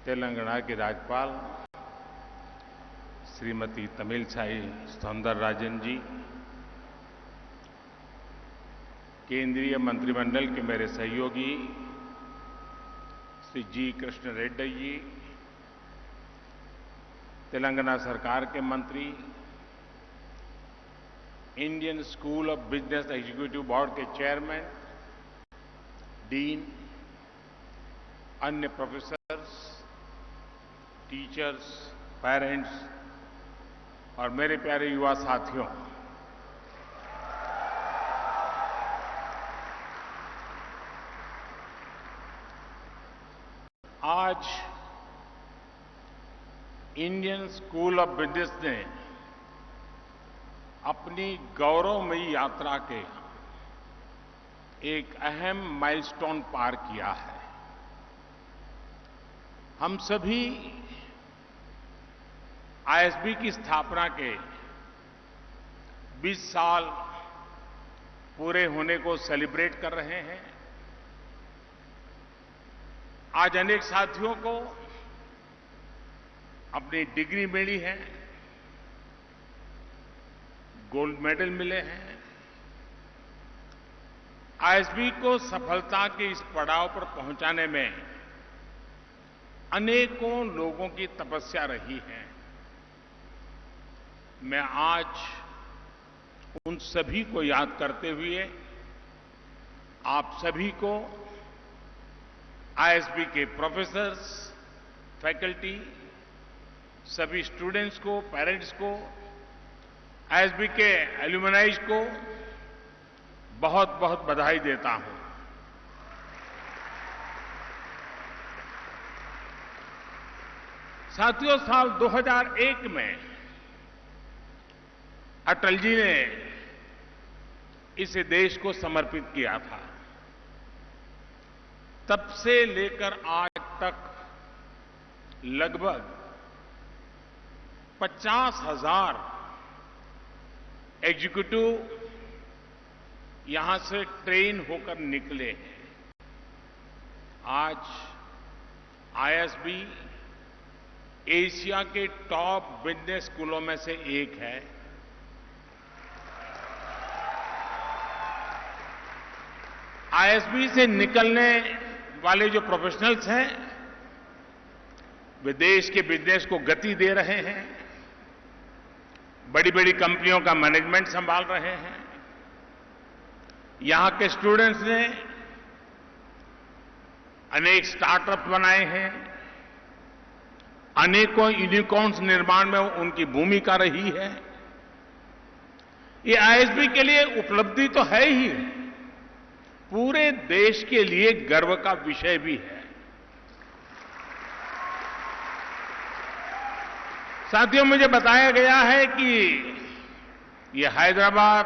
तेलंगाना की राज्यपाल श्रीमती तमिलसाई सौंदरराजन जी, केंद्रीय मंत्रिमंडल के मेरे सहयोगी श्री जी कृष्ण रेड्डी जी, तेलंगाना सरकार के मंत्री, Indian school of business executive board के चेयरमैन, डीन, अन्य प्रोफेसर्स, टीचर्स, पेरेंट्स और मेरे प्यारे युवा साथियों, आज इंडियन स्कूल ऑफ बिजनेस ने अपनी गौरवमयी यात्रा के एक अहम माइलस्टोन पार किया है। हम सभी आईएसबी की स्थापना के 20 साल पूरे होने को सेलिब्रेट कर रहे हैं। आज अनेक साथियों को अपनी डिग्री मिली है, गोल्ड मेडल मिले हैं। आईएसबी को सफलता के इस पड़ाव पर पहुंचाने में अनेकों लोगों की तपस्या रही है। मैं आज उन सभी को याद करते हुए आप सभी को, आईएसबी के प्रोफेसर्स, फैकल्टी, सभी स्टूडेंट्स को, पेरेंट्स को, आईएसबी के एल्यूमनाइज को बहुत बहुत बधाई देता हूं। साथियों, साल 2001 में अटल जी ने इसे देश को समर्पित किया था। तब से लेकर आज तक लगभग 50,000 एग्जीक्यूटिव यहां से ट्रेन होकर निकले हैं। आज आईएसबी एशिया के टॉप बिजनेस स्कूलों में से एक है। आईएसबी से निकलने वाले जो प्रोफेशनल्स हैं, वे देश के बिजनेस को गति दे रहे हैं, बड़ी बड़ी कंपनियों का मैनेजमेंट संभाल रहे हैं। यहां के स्टूडेंट्स ने अनेक स्टार्टअप बनाए हैं, अनेकों यूनिकॉर्न्स निर्माण में उनकी भूमिका रही है। ये आईएसबी के लिए उपलब्धि तो है ही, पूरे देश के लिए गर्व का विषय भी है। साथियों, मुझे बताया गया है कि ये हैदराबाद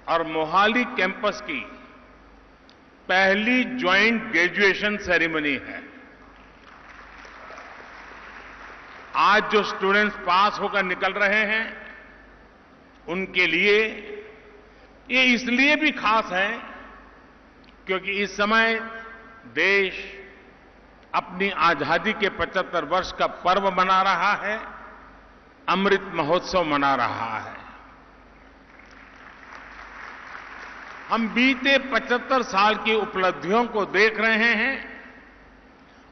और मोहाली कैंपस की पहली ज्वाइंट ग्रेजुएशन सेरेमनी है। आज जो स्टूडेंट्स पास होकर निकल रहे हैं, उनके लिए ये इसलिए भी खास है क्योंकि इस समय देश अपनी आजादी के 75 वर्ष का पर्व मना रहा है, अमृत महोत्सव मना रहा है। हम बीते 75 साल की उपलब्धियों को देख रहे हैं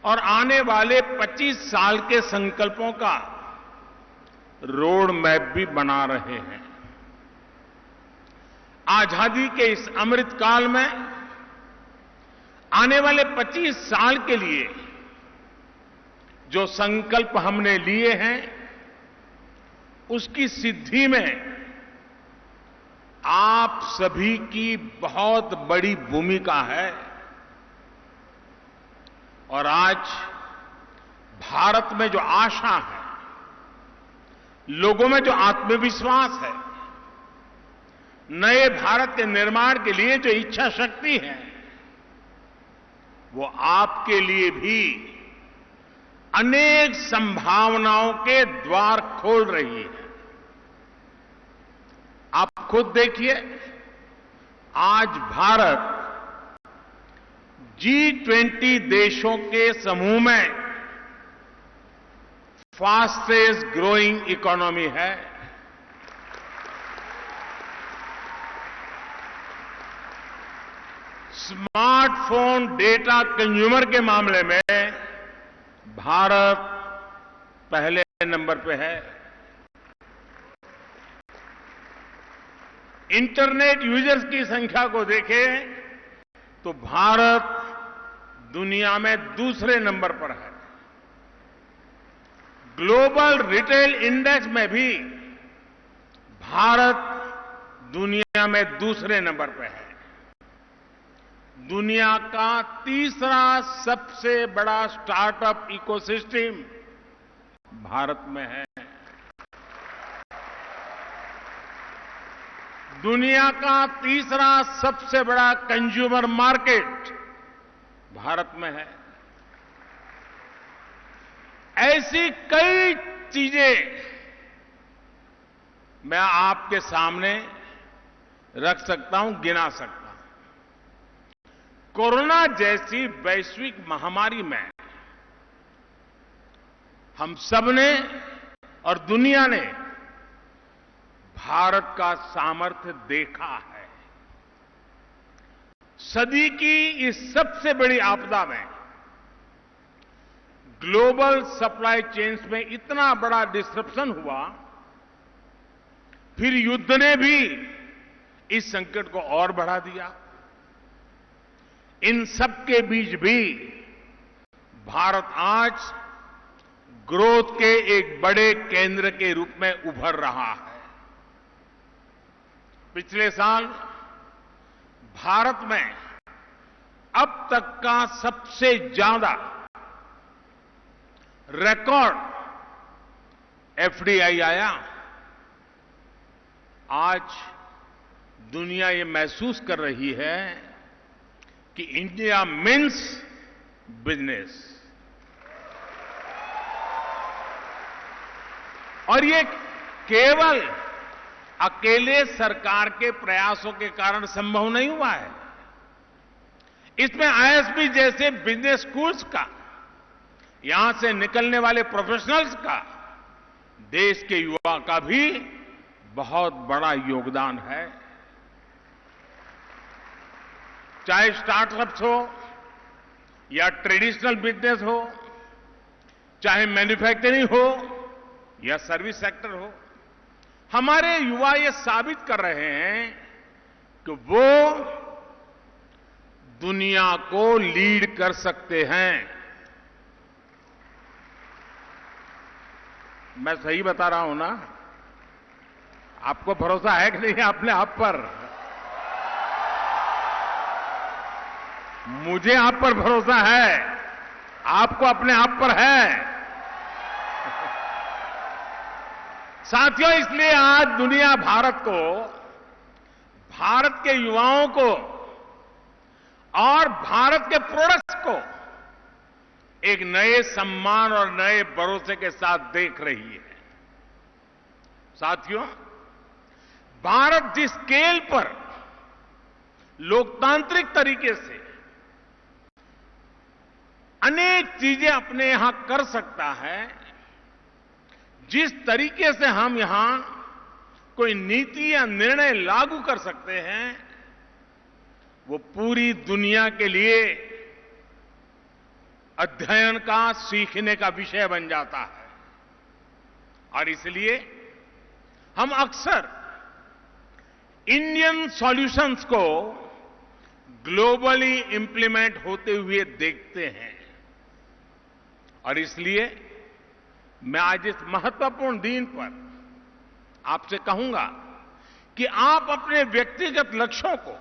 और आने वाले 25 साल के संकल्पों का रोड मैप भी बना रहे हैं। आजादी के इस अमृत काल में आने वाले 25 साल के लिए जो संकल्प हमने लिए हैं, उसकी सिद्धि में आप सभी की बहुत बड़ी भूमिका है। और आज भारत में जो आशा है, लोगों में जो आत्मविश्वास है, नए भारत के निर्माण के लिए जो इच्छा शक्ति है, वो आपके लिए भी अनेक संभावनाओं के द्वार खोल रही है। आप खुद देखिए, आज भारत G20 देशों के समूह में फास्टेस्ट ग्रोइंग इकोनॉमी है। स्मार्टफोन डेटा कंज्यूमर के मामले में भारत पहले नंबर पे है। इंटरनेट यूजर्स की संख्या को देखें तो भारत दुनिया में दूसरे नंबर पर है। ग्लोबल रिटेल इंडेक्स में भी भारत दुनिया में दूसरे नंबर पर है। दुनिया का तीसरा सबसे बड़ा स्टार्टअप इकोसिस्टम भारत में है। दुनिया का तीसरा सबसे बड़ा कंज्यूमर मार्केट भारत में है। ऐसी कई चीजें मैं आपके सामने रख सकता हूं, गिना सकता हूं। कोरोना जैसी वैश्विक महामारी में हम सबने और दुनिया ने भारत का सामर्थ्य देखा है। सदी की इस सबसे बड़ी आपदा में ग्लोबल सप्लाई चेन्स में इतना बड़ा डिस्रप्शन हुआ, फिर युद्ध ने भी इस संकट को और बढ़ा दिया। इन सबके बीच भी भारत आज ग्रोथ के एक बड़े केंद्र के रूप में उभर रहा है। पिछले साल भारत में अब तक का सबसे ज्यादा रिकॉर्ड एफडीआई आया। आज दुनिया ये महसूस कर रही है कि इंडिया मीन्स बिजनेस। और ये केवल अकेले सरकार के प्रयासों के कारण संभव नहीं हुआ है। इसमें आईएसबी जैसे बिजनेस स्कूल्स का, यहां से निकलने वाले प्रोफेशनल्स का, देश के युवा का भी बहुत बड़ा योगदान है। चाहे स्टार्टअप्स हो या ट्रेडिशनल बिजनेस हो, चाहे मैन्युफैक्चरिंग हो या सर्विस सेक्टर हो, हमारे युवा ये साबित कर रहे हैं कि वो दुनिया को लीड कर सकते हैं। मैं सही बता रहा हूं ना? आपको भरोसा है कि नहीं अपने आप पर? मुझे आप पर भरोसा है, आपको अपने आप पर है। साथियों, इसलिए आज दुनिया भारत को, भारत के युवाओं को और भारत के प्रोडक्ट्स को एक नए सम्मान और नए भरोसे के साथ देख रही है। साथियों, भारत जिस स्केल पर लोकतांत्रिक तरीके से अनेक चीजें अपने यहां कर सकता है, जिस तरीके से हम यहां कोई नीति या निर्णय लागू कर सकते हैं, वो पूरी दुनिया के लिए अध्ययन का, सीखने का विषय बन जाता है। और इसलिए हम अक्सर इंडियन सॉल्यूशंस को ग्लोबली इंप्लीमेंट होते हुए देखते हैं। और इसलिए मैं आज इस महत्वपूर्ण दिन पर आपसे कहूंगा कि आप अपने व्यक्तिगत लक्ष्यों को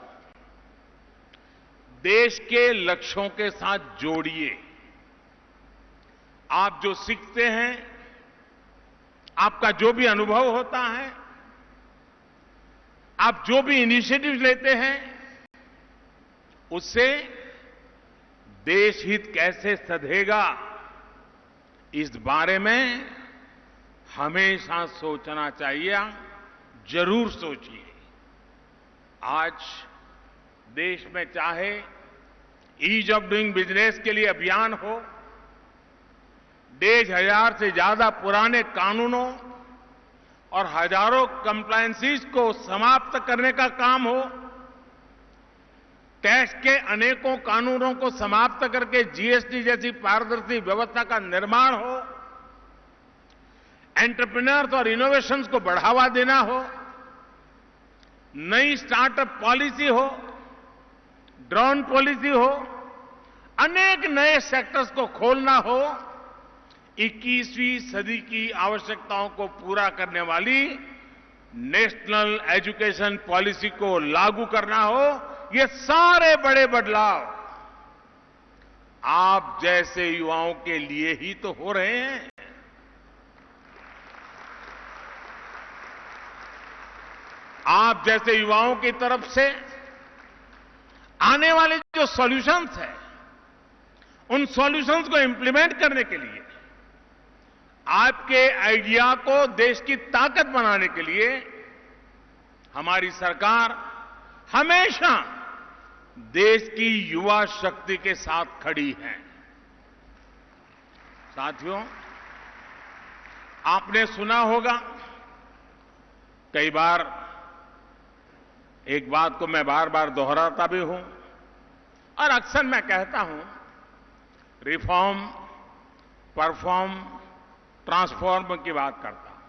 देश के लक्ष्यों के साथ जोड़िए। आप जो सीखते हैं, आपका जो भी अनुभव होता है, आप जो भी इनिशिएटिव लेते हैं, उससे देश हित कैसे सधेगा, इस बारे में हमेशा सोचना चाहिए। जरूर सोचिए। आज देश में चाहे ईज ऑफ डूइंग बिजनेस के लिए अभियान हो 1,500 से ज्यादा पुराने कानूनों और हजारों कंप्लायंसेस को समाप्त करने का काम हो, टैक्स के अनेकों कानूनों को समाप्त करके जीएसटी जैसी पारदर्शी व्यवस्था का निर्माण हो, एंटरप्रेन्योर्स और इनोवेशंस को बढ़ावा देना हो, नई स्टार्टअप पॉलिसी हो, ड्रोन पॉलिसी हो, अनेक नए सेक्टर्स को खोलना हो, 21वीं सदी की आवश्यकताओं को पूरा करने वाली नेशनल एजुकेशन पॉलिसी को लागू करना हो, ये सारे बड़े बदलाव आप जैसे युवाओं के लिए ही तो हो रहे हैं। आप जैसे युवाओं की तरफ से आने वाले जो सॉल्यूशंस हैं, उन सॉल्यूशंस को इंप्लीमेंट करने के लिए, आपके आइडिया को देश की ताकत बनाने के लिए हमारी सरकार हमेशा देश की युवा शक्ति के साथ खड़ी है। साथियों, आपने सुना होगा, कई बार एक बात को मैं बार बार दोहराता भी हूं और अक्सर मैं कहता हूं, रिफॉर्म, परफॉर्म, ट्रांसफॉर्म की बात करता हूं।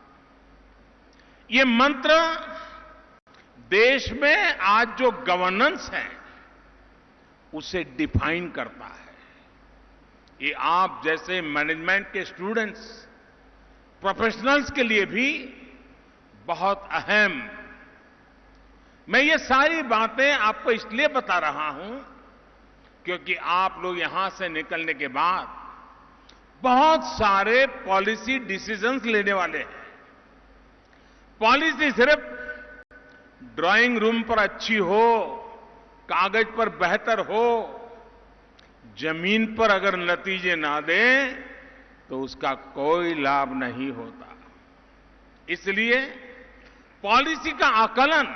ये मंत्र देश में आज जो गवर्नेंस है उसे डिफाइन करता है। ये आप जैसे मैनेजमेंट के स्टूडेंट्स, प्रोफेशनल्स के लिए भी बहुत अहम। मैं ये सारी बातें आपको इसलिए बता रहा हूं क्योंकि आप लोग यहां से निकलने के बाद बहुत सारे पॉलिसी डिसीजंस लेने वाले हैं। पॉलिसी सिर्फ ड्राइंग रूम पर अच्छी हो, कागज पर बेहतर हो, जमीन पर अगर नतीजे ना दें तो उसका कोई लाभ नहीं होता। इसलिए पॉलिसी का आकलन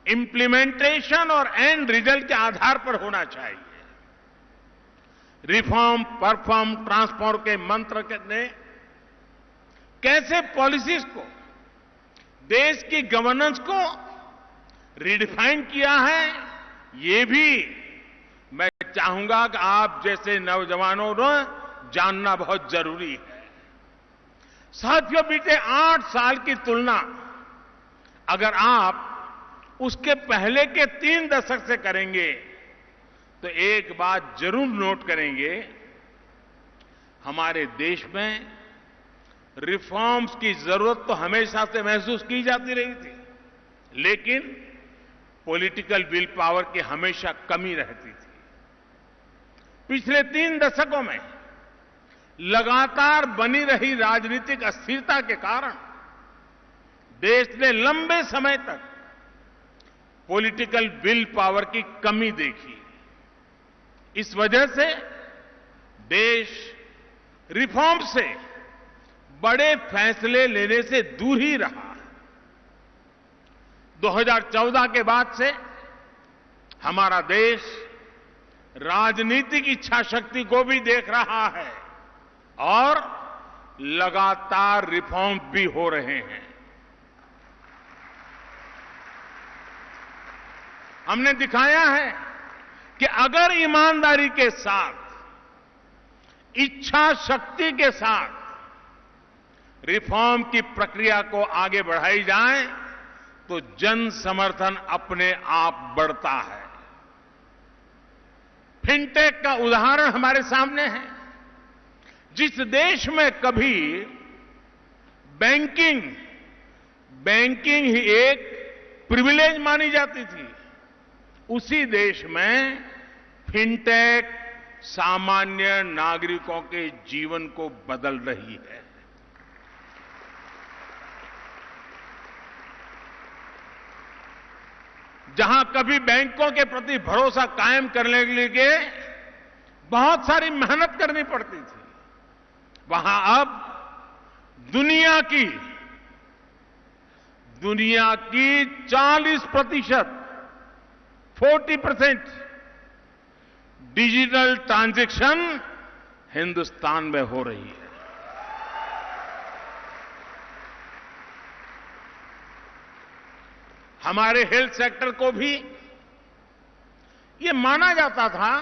इंप्लीमेंटेशन और एंड रिजल्ट के आधार पर होना चाहिए। रिफॉर्म, परफॉर्म, ट्रांसफॉर्म के मंत्र ने कैसे पॉलिसीज को, देश की गवर्नेंस को रिडिफाइन किया है, ये भी मैं चाहूंगा कि आप जैसे नौजवानों को जानना बहुत जरूरी है। साथियों, बीते 8 साल की तुलना अगर आप उसके पहले के 3 दशक से करेंगे तो एक बात जरूर नोट करेंगे, हमारे देश में रिफॉर्म्स की जरूरत तो हमेशा से महसूस की जाती रही थी, लेकिन पॉलिटिकल विल पावर की हमेशा कमी रहती थी। पिछले 3 दशकों में लगातार बनी रही राजनीतिक अस्थिरता के कारण देश ने लंबे समय तक पॉलिटिकल विल पावर की कमी देखी। इस वजह से देश रिफॉर्म से बड़े फैसले लेने से दूर ही रहा। 2014 के बाद से हमारा देश राजनीतिक इच्छा शक्ति को भी देख रहा है और लगातार रिफॉर्म भी हो रहे हैं। हमने दिखाया है कि अगर ईमानदारी के साथ, इच्छा शक्ति के साथ रिफॉर्म की प्रक्रिया को आगे बढ़ाई जाए तो जन समर्थन अपने आप बढ़ता है। फिनटेक का उदाहरण हमारे सामने है। जिस देश में कभी बैंकिंग ही एक प्रिविलेज मानी जाती थी, उसी देश में फिनटेक सामान्य नागरिकों के जीवन को बदल रही है। जहां कभी बैंकों के प्रति भरोसा कायम करने के लिए बहुत सारी मेहनत करनी पड़ती थी, वहां अब दुनिया की 40% डिजिटल ट्रांजैक्शन हिंदुस्तान में हो रही है। हमारे हेल्थ सेक्टर को भी ये माना जाता था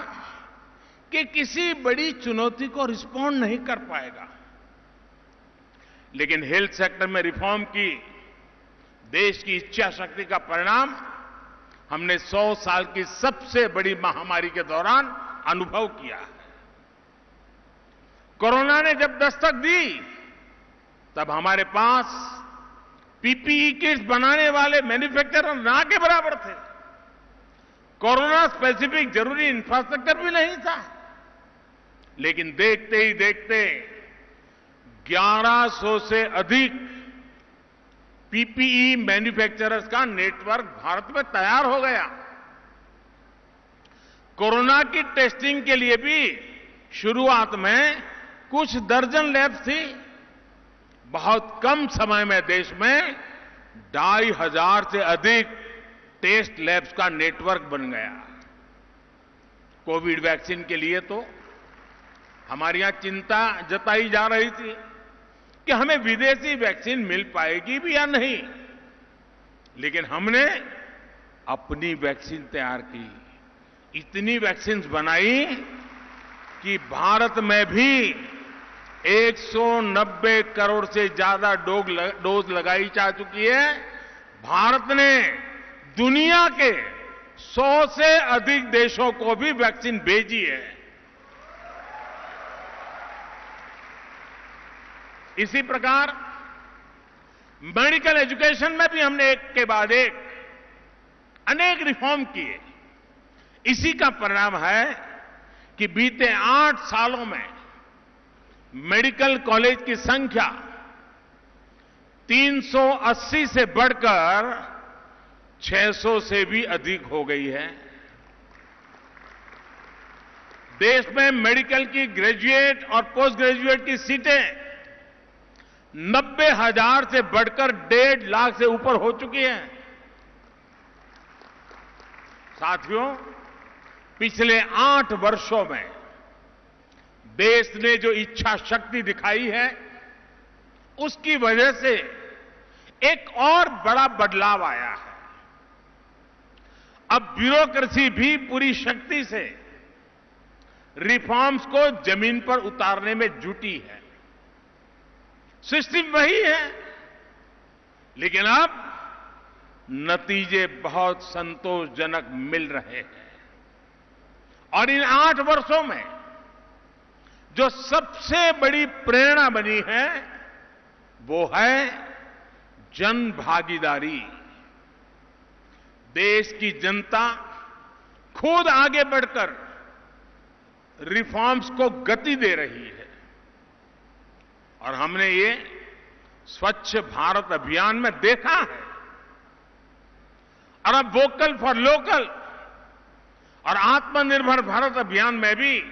कि किसी बड़ी चुनौती को रिस्पॉन्ड नहीं कर पाएगा, लेकिन हेल्थ सेक्टर में रिफॉर्म की देश की इच्छा शक्ति का परिणाम हमने 100 साल की सबसे बड़ी महामारी के दौरान अनुभव किया है। कोरोना ने जब दस्तक दी तब हमारे पास पीपीई किट्स बनाने वाले मैन्युफैक्चरर ना के बराबर थे। कोरोना स्पेसिफिक जरूरी इंफ्रास्ट्रक्चर भी नहीं था, लेकिन देखते ही देखते 1100 से अधिक पीपीई मैन्युफैक्चरर्स का नेटवर्क भारत में तैयार हो गया। कोरोना की टेस्टिंग के लिए भी शुरुआत में कुछ दर्जन लैब्स थी। बहुत कम समय में देश में 2500 से अधिक टेस्ट लैब्स का नेटवर्क बन गया। कोविड वैक्सीन के लिए तो हमारे यहां चिंता जताई जा रही थी कि हमें विदेशी वैक्सीन मिल पाएगी भी या नहीं, लेकिन हमने अपनी वैक्सीन तैयार की, इतनी वैक्सीन बनाई कि भारत में भी 190 करोड़ से ज्यादा डोज लगाई जा चुकी है। भारत ने दुनिया के 100 से अधिक देशों को भी वैक्सीन भेजी है। इसी प्रकार मेडिकल एजुकेशन में भी हमने एक के बाद एक अनेक रिफॉर्म किए। इसी का परिणाम है कि बीते 8 सालों में मेडिकल कॉलेज की संख्या 380 से बढ़कर 600 से भी अधिक हो गई है। देश में मेडिकल की ग्रेजुएट और पोस्ट ग्रेजुएट की सीटें 90,000 से बढ़कर 1.5 लाख से ऊपर हो चुकी हैं। साथियों, पिछले 8 वर्षों में देश ने जो इच्छा शक्ति दिखाई है, उसकी वजह से एक और बड़ा बदलाव आया है। अब ब्यूरोक्रेसी भी पूरी शक्ति से रिफॉर्म्स को जमीन पर उतारने में जुटी है। सिस्टम वही है, लेकिन अब नतीजे बहुत संतोषजनक मिल रहे हैं। और इन 8 वर्षों में जो सबसे बड़ी प्रेरणा बनी है, वो है जन भागीदारी। देश की जनता खुद आगे बढ़कर रिफॉर्म्स को गति दे रही है। और हमने ये स्वच्छ भारत अभियान में देखा है। और अब वोकल फॉर लोकल और आत्मनिर्भर भारत अभियान में भी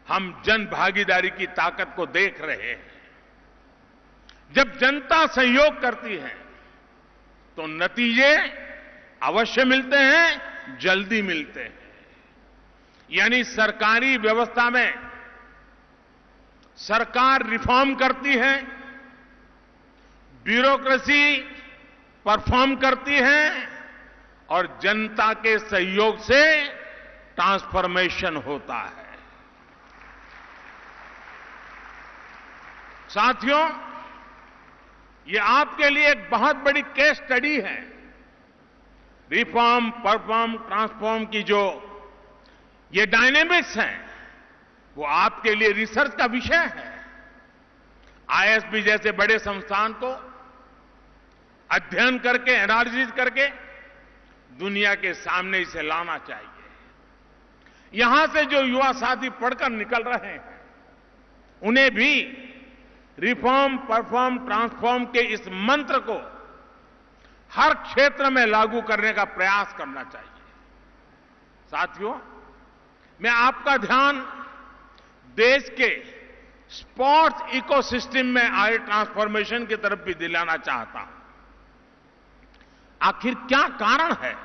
हम जन भागीदारी की ताकत को देख रहे हैं। जब जनता सहयोग करती है तो नतीजे अवश्य मिलते हैं, जल्दी मिलते हैं। यानी सरकारी व्यवस्था में सरकार रिफॉर्म करती है, ब्यूरोक्रेसी परफॉर्म करती है और जनता के सहयोग से ट्रांसफॉर्मेशन होता है। साथियों, ये आपके लिए एक बहुत बड़ी केस स्टडी है। रिफॉर्म, परफॉर्म, ट्रांसफॉर्म की जो ये डायनेमिक्स हैं, वो आपके लिए रिसर्च का विषय है। आईएसबी जैसे बड़े संस्थान को अध्ययन करके, एनालिसिस करके दुनिया के सामने इसे लाना चाहिए। यहां से जो युवा साथी पढ़कर निकल रहे हैं, उन्हें भी रिफॉर्म, परफॉर्म, ट्रांसफॉर्म के इस मंत्र को हर क्षेत्र में लागू करने का प्रयास करना चाहिए। साथियों, मैं आपका ध्यान देश के स्पोर्ट्स इकोसिस्टम में आए ट्रांसफॉर्मेशन की तरफ भी दिलाना चाहता हूं। आखिर क्या कारण है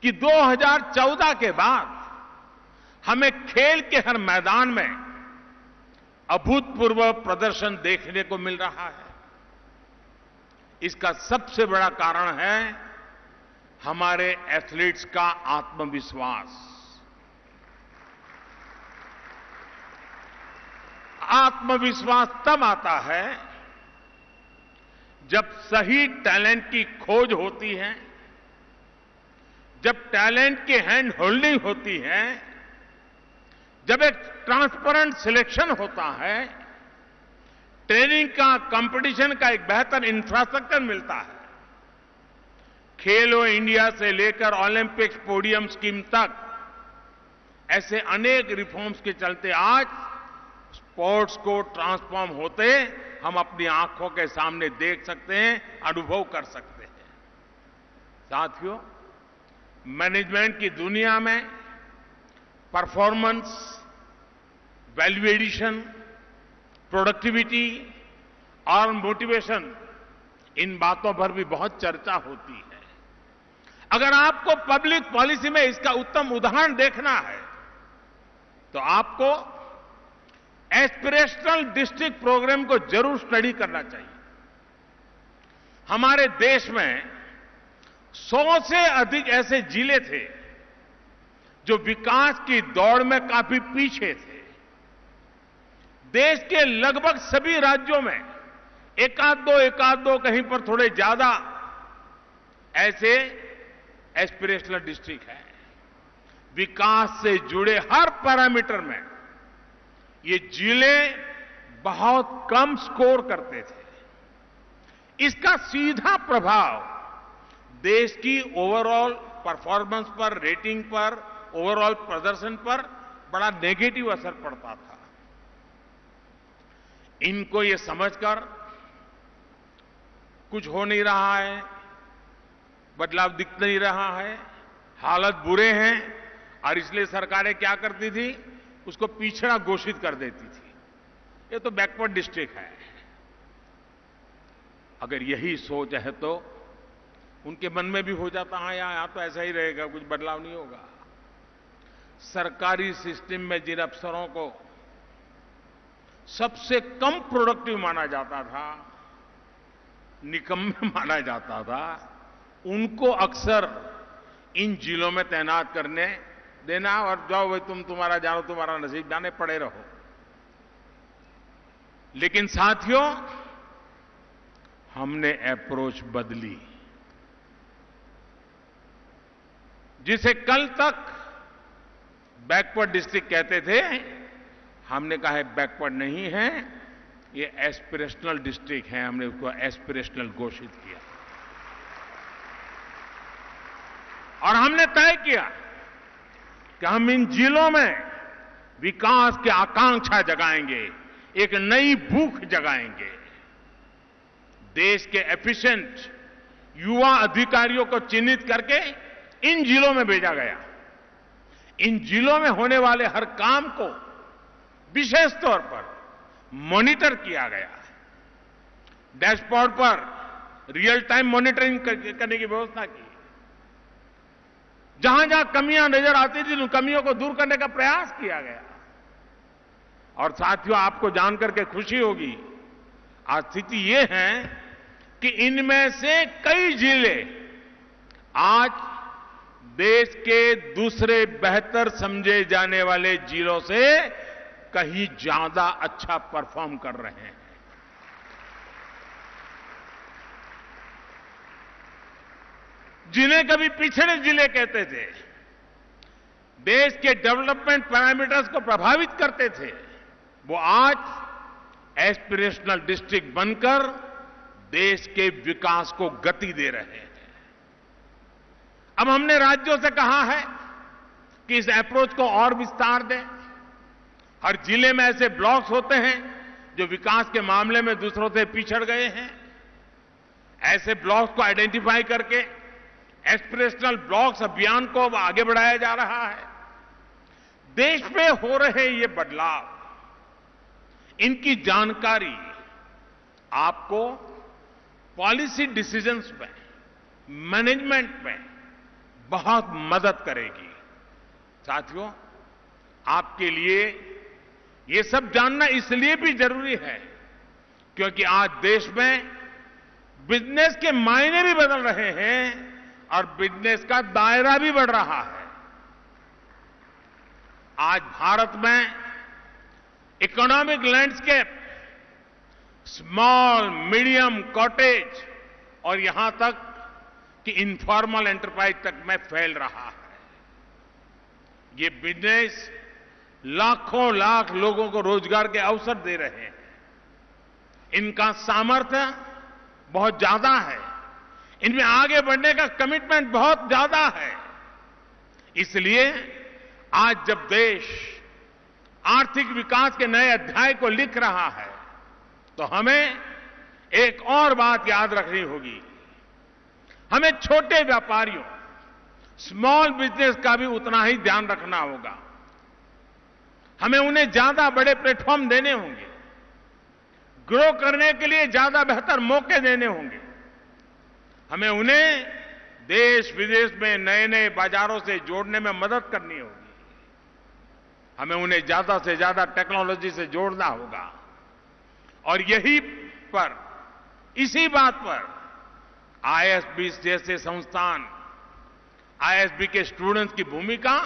कि 2014 के बाद हमें खेल के हर मैदान में अभूतपूर्व प्रदर्शन देखने को मिल रहा है। इसका सबसे बड़ा कारण है हमारे एथलीट्स का आत्मविश्वास। आत्मविश्वास तब आता है जब सही टैलेंट की खोज होती है, जब टैलेंट की हैंड होल्डिंग होती है, जब एक ट्रांसपेरेंट सिलेक्शन होता है, ट्रेनिंग का, कंपटीशन का एक बेहतर इंफ्रास्ट्रक्चर मिलता है। खेलो इंडिया से लेकर ओलंपिक्स पोडियम स्कीम तक ऐसे अनेक रिफॉर्म्स के चलते आज स्पोर्ट्स को ट्रांसफॉर्म होते हम अपनी आंखों के सामने देख सकते हैं, अनुभव कर सकते हैं। साथियों, मैनेजमेंट की दुनिया में परफॉर्मेंस, वैल्यू एडिशन, प्रोडक्टिविटी और मोटिवेशन, इन बातों पर भी बहुत चर्चा होती है। अगर आपको पब्लिक पॉलिसी में इसका उत्तम उदाहरण देखना है तो आपको एस्पिरेशनल डिस्ट्रिक्ट प्रोग्राम को जरूर स्टडी करना चाहिए। हमारे देश में 100 से अधिक ऐसे जिले थे जो विकास की दौड़ में काफी पीछे थे। देश के लगभग सभी राज्यों में एकाध दो कहीं पर थोड़े ज्यादा ऐसे एस्पिरेशनल डिस्ट्रिक्ट है। विकास से जुड़े हर पैरामीटर में ये जिले बहुत कम स्कोर करते थे। इसका सीधा प्रभाव देश की ओवरऑल परफॉर्मेंस पर, रेटिंग पर, ओवरऑल प्रदर्शन पर बड़ा नेगेटिव असर पड़ता था। इनको ये समझकर कुछ हो नहीं रहा है, बदलाव दिख नहीं रहा है, हालत बुरे हैं और इसलिए सरकारें क्या करती थी, उसको पिछड़ा घोषित कर देती थी। ये तो बैकवर्ड डिस्ट्रिक्ट है। अगर यही सोच है तो उनके मन में भी हो जाता है यहां तो ऐसा ही रहेगा, कुछ बदलाव नहीं होगा। सरकारी सिस्टम में जिन अफसरों को सबसे कम प्रोडक्टिव माना जाता था, निकम्मे माना जाता था, उनको अक्सर इन जिलों में तैनात करने देना और जाओ भाई तुम्हारा जानो, तुम्हारा नसीब जाने, पड़े रहो। लेकिन साथियों, हमने अप्रोच बदली। जिसे कल तक बैकवर्ड डिस्ट्रिक्ट कहते थे, हमने कहा है बैकवर्ड नहीं है, ये एस्पिरेशनल डिस्ट्रिक्ट है। हमने उसको एस्पिरेशनल घोषित किया और हमने तय किया कि हम इन जिलों में विकास की आकांक्षा जगाएंगे, एक नई भूख जगाएंगे। देश के एफिशिएंट युवा अधिकारियों को चिन्हित करके इन जिलों में भेजा गया। इन जिलों में होने वाले हर काम को विशेष तौर पर मॉनिटर किया गया। डैशबोर्ड पर रियल टाइम मॉनिटरिंग करने की व्यवस्था की। जहां जहां कमियां नजर आती थी, उन कमियों को दूर करने का प्रयास किया गया। और साथियों, आपको जानकर के खुशी होगी, आज स्थिति ये है कि इनमें से कई जिले आज देश के दूसरे बेहतर समझे जाने वाले जिलों से कहीं ज्यादा अच्छा परफॉर्म कर रहे हैं। जिन्हें कभी पिछड़े जिले कहते थे, देश के डेवलपमेंट पैरामीटर्स को प्रभावित करते थे, वो आज एस्पिरेशनल डिस्ट्रिक्ट बनकर देश के विकास को गति दे रहे हैं। अब हमने राज्यों से कहा है कि इस अप्रोच को और विस्तार दें। हर जिले में ऐसे ब्लॉक्स होते हैं जो विकास के मामले में दूसरों से पिछड़ गए हैं। ऐसे ब्लॉक्स को आइडेंटिफाई करके एस्पिरेशनल ब्लॉक्स अभियान को अब आगे बढ़ाया जा रहा है। देश में हो रहे ये बदलाव, इनकी जानकारी आपको पॉलिसी डिसीजंस में, मैनेजमेंट में बहुत मदद करेगी। साथियों, आपके लिए ये सब जानना इसलिए भी जरूरी है क्योंकि आज देश में बिजनेस के मायने भी बदल रहे हैं और बिजनेस का दायरा भी बढ़ रहा है। आज भारत में economic landscape small, medium, cottage और यहां तक कि इनफॉर्मल एंटरप्राइज तक में फैल रहा है। ये बिजनेस लाखों लाख लोगों को रोजगार के अवसर दे रहे हैं। इनका सामर्थ्य बहुत ज्यादा है, इनमें आगे बढ़ने का कमिटमेंट बहुत ज्यादा है। इसलिए आज जब देश आर्थिक विकास के नए अध्याय को लिख रहा है तो हमें एक और बात याद रखनी होगी। हमें छोटे व्यापारियों, स्मॉल बिजनेस का भी उतना ही ध्यान रखना होगा। हमें उन्हें ज्यादा बड़े प्लेटफॉर्म देने होंगे, ग्रो करने के लिए ज्यादा बेहतर मौके देने होंगे। हमें उन्हें देश विदेश में नए नए बाजारों से जोड़ने में मदद करनी होगी। हमें उन्हें ज्यादा से ज्यादा टेक्नोलॉजी से जोड़ना होगा और यही पर, इसी बात पर आईएसबी जैसे संस्थान, आईएसबी के स्टूडेंट्स की भूमिका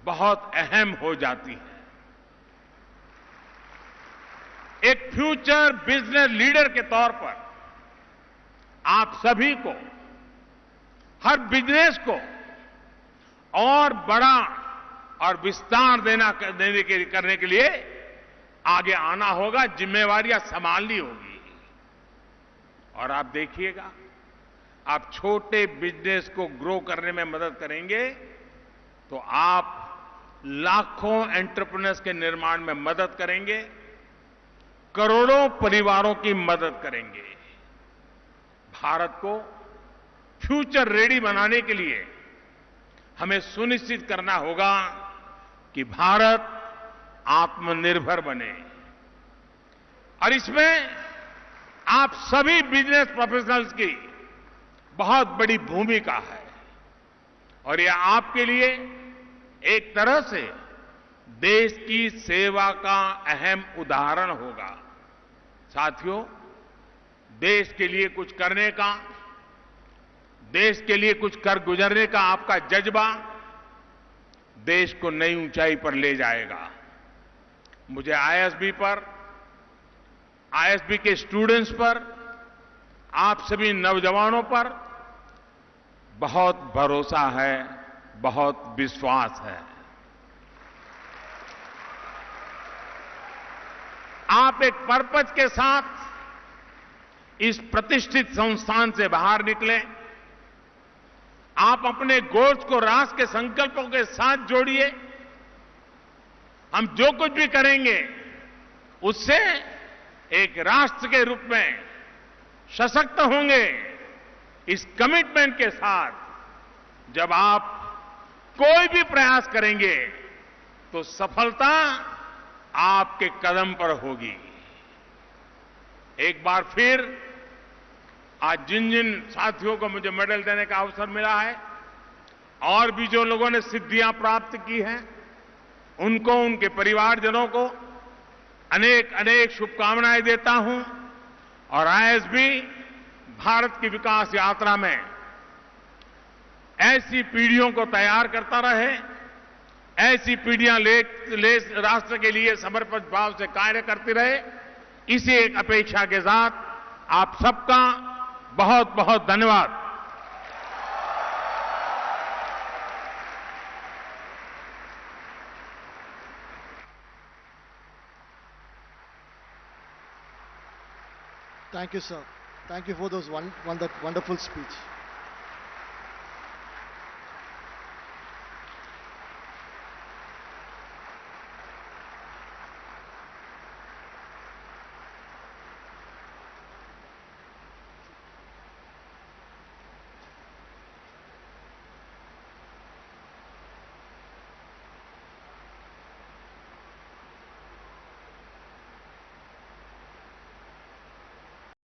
बहुत अहम हो जाती है। एक फ्यूचर बिजनेस लीडर के तौर पर आप सभी को, हर बिजनेस को और बड़ा और विस्तार करने के लिए आगे आना होगा, जिम्मेवारियां संभालनी होगी। और आप देखिएगा, आप छोटे बिजनेस को ग्रो करने में मदद करेंगे तो आप लाखों एंटरप्रेन्योर्स के निर्माण में मदद करेंगे, करोड़ों परिवारों की मदद करेंगे। भारत को फ्यूचर रेडी बनाने के लिए हमें सुनिश्चित करना होगा कि भारत आत्मनिर्भर बने और इसमें आप सभी बिजनेस प्रोफेशनल्स की बहुत बड़ी भूमिका है और यह आपके लिए एक तरह से देश की सेवा का अहम उदाहरण होगा। साथियों, देश के लिए कुछ करने का, देश के लिए कुछ कर गुजरने का आपका जज्बा देश को नई ऊंचाई पर ले जाएगा। मुझे आईएसबी पर, आईएसबी के स्टूडेंट्स पर, आप सभी नौजवानों पर बहुत भरोसा है, बहुत विश्वास है। आप एक पर्पज के साथ इस प्रतिष्ठित संस्थान से बाहर निकले। आप अपने गोल्स को राष्ट्र के संकल्पों के साथ जोड़िए। हम जो कुछ भी करेंगे उससे एक राष्ट्र के रूप में सशक्त होंगे। इस कमिटमेंट के साथ जब आप कोई भी प्रयास करेंगे तो सफलता आपके कदम पर होगी। एक बार फिर आज जिन जिन साथियों को मुझे मेडल देने का अवसर मिला है और भी जो लोगों ने सिद्धियां प्राप्त की हैं, उनको, उनके परिवारजनों को अनेक अनेक शुभकामनाएं देता हूं और आईएसबी भारत की विकास यात्रा में ऐसी पीढ़ियों को तैयार करता रहे, ऐसी पीढ़ियां राष्ट्र के लिए समर्पित भाव से कार्य करती रहे। इसी एक अपेक्षा के साथ आप सबका बहुत बहुत धन्यवाद। Thank you, sir. Thank you for those wonderful speech.